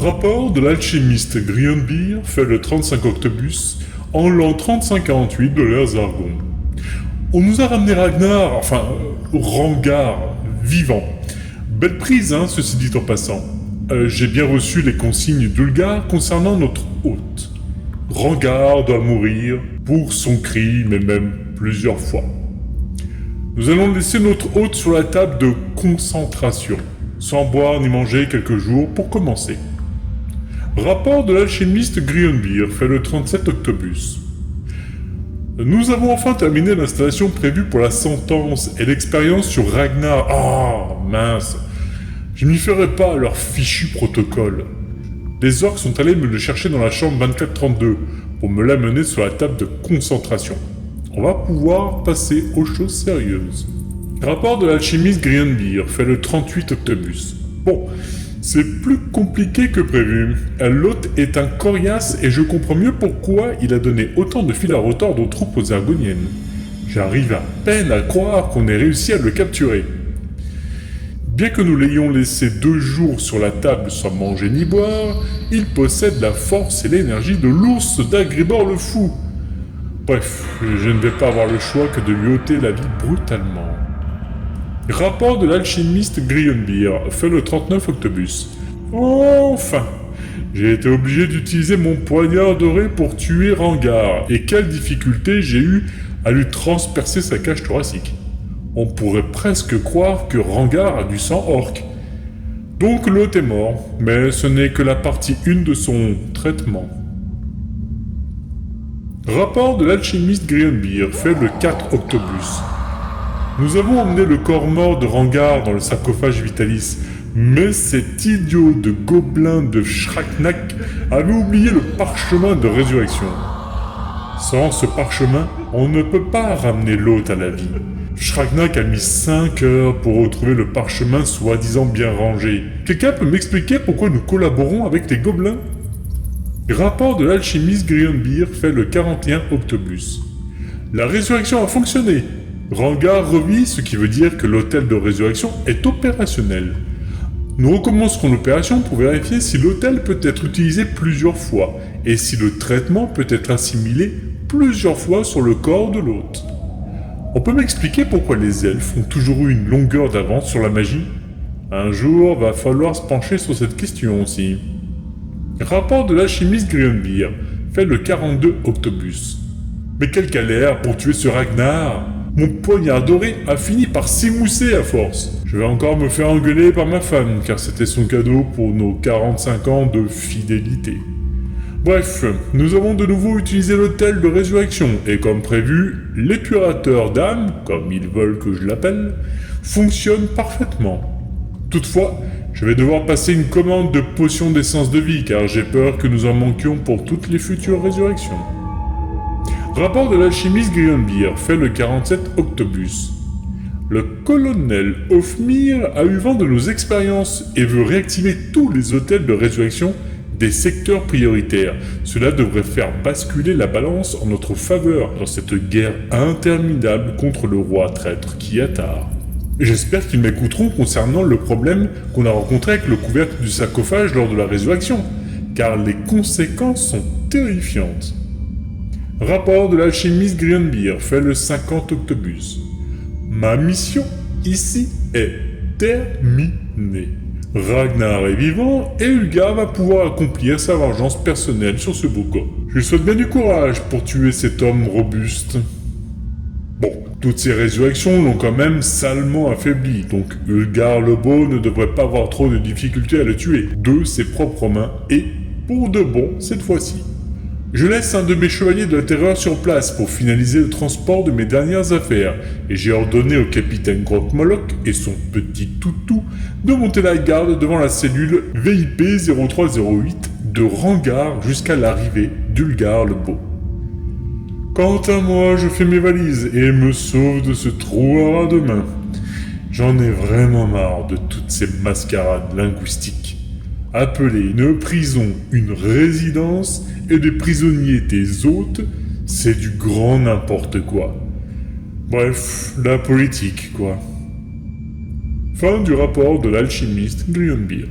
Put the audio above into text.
Rapport de l'alchimiste Grionbeer fait le 35 Octobus en l'an 3548 de l'ère Zargon. On nous a ramené Ragnar, Rangar, vivant. Belle prise, hein, ceci dit en passant. J'ai bien reçu les consignes d'Ulgar concernant notre hôte. Rangar doit mourir pour son crime et même plusieurs fois. Nous allons laisser notre hôte sur la table de concentration, sans boire ni manger quelques jours pour commencer. Rapport de l'alchimiste Grionbeer fait le 37 Octobus. Nous avons enfin terminé l'installation prévue pour la sentence et l'expérience sur Ragnar. Ah, mince. Je m'y ferai pas à leur fichu protocole. Les orques sont allés me le chercher dans la chambre 2432 pour me l'amener sur la table de concentration. On va pouvoir passer aux choses sérieuses. Rapport de l'alchimiste Grionbeer fait le 38 Octobus. Bon, c'est plus compliqué que prévu. L'hôte est un coriace et je comprends mieux pourquoi il a donné autant de fil à retordre aux troupes zargoniennes. J'arrive à peine à croire qu'on ait réussi à le capturer. Bien que nous l'ayons laissé 2 jours sur la table sans manger ni boire, il possède la force et l'énergie de l'ours d'Agribor le Fou. Bref, je ne vais pas avoir le choix que de lui ôter la vie brutalement. Rapport de l'alchimiste Grionbeer fait le 39 Octobus. Enfin, j'ai été obligé d'utiliser mon poignard doré pour tuer Rangar, et quelle difficulté j'ai eu à lui transpercer sa cage thoracique. On pourrait presque croire que Rangar a du sang orc. Donc l'hôte est mort, mais ce n'est que la partie 1 de son traitement. Rapport de l'alchimiste Grionbeer fait le 4 Octobus. Nous avons emmené le corps mort de Rangar dans le sarcophage Vitalis, mais cet idiot de gobelin de Shragnak avait oublié le parchemin de résurrection. Sans ce parchemin, on ne peut pas ramener l'hôte à la vie. Shragnak a mis 5 heures pour retrouver le parchemin soi-disant bien rangé. Quelqu'un peut m'expliquer pourquoi nous collaborons avec les gobelins ? Rapport de l'alchimiste Grionbeer fait le 41 Octobus. La résurrection a fonctionné. Rangar revit, ce qui veut dire que l'hôtel de résurrection est opérationnel. Nous recommencerons l'opération pour vérifier si l'hôtel peut être utilisé plusieurs fois et si le traitement peut être assimilé plusieurs fois sur le corps de l'hôte. On peut m'expliquer pourquoi les elfes ont toujours eu une longueur d'avance sur la magie ? Un jour, va falloir se pencher sur cette question aussi. Rapport de l'alchimiste Grionbeer fait le 42 Octobus. Mais quelle galère pour tuer ce Ragnar ! Mon poignard doré a fini par s'émousser à force. Je vais encore me faire engueuler par ma femme, car c'était son cadeau pour nos 45 ans de fidélité. Bref, nous avons de nouveau utilisé l'hôtel de résurrection, et comme prévu, l'épurateur d'âme, comme ils veulent que je l'appelle, fonctionne parfaitement. Toutefois, je vais devoir passer une commande de potions d'essence de vie, car j'ai peur que nous en manquions pour toutes les futures résurrections. Rapport de l'alchimiste Grionbeer fait le 47 Octobus. Le colonel Ofmir a eu vent de nos expériences et veut réactiver tous les hôtels de résurrection des secteurs prioritaires. Cela devrait faire basculer la balance en notre faveur dans cette guerre interminable contre le roi traître Kiatar. J'espère qu'ils m'écouteront concernant le problème qu'on a rencontré avec le couvercle du sarcophage lors de la résurrection, car les conséquences sont terrifiantes. Rapport de l'alchimiste Grionbeer fait le 50 Octobus. Ma mission ici est terminée. Ragnar est vivant et Ulgar va pouvoir accomplir sa vengeance personnelle sur ce beau gars. Je lui souhaite bien du courage pour tuer cet homme robuste. Bon, toutes ces résurrections l'ont quand même salement affaibli, donc Ulgar le Beau ne devrait pas avoir trop de difficultés à le tuer, de ses propres mains, et pour de bon cette fois-ci. Je laisse un de mes chevaliers de la terreur sur place pour finaliser le transport de mes dernières affaires, et j'ai ordonné au capitaine Grok-Moloch et son petit toutou de monter la garde devant la cellule VIP 0308 de Rangar jusqu'à l'arrivée d'Ulgar le Beau. Quant à moi, je fais mes valises et me sauve de ce trou à ras de main. J'en ai vraiment marre de toutes ces mascarades linguistiques. Appeler une prison une résidence et des prisonniers des hôtes, c'est du grand n'importe quoi. Bref, la politique, quoi. Fin du rapport de l'alchimiste Grionbeer.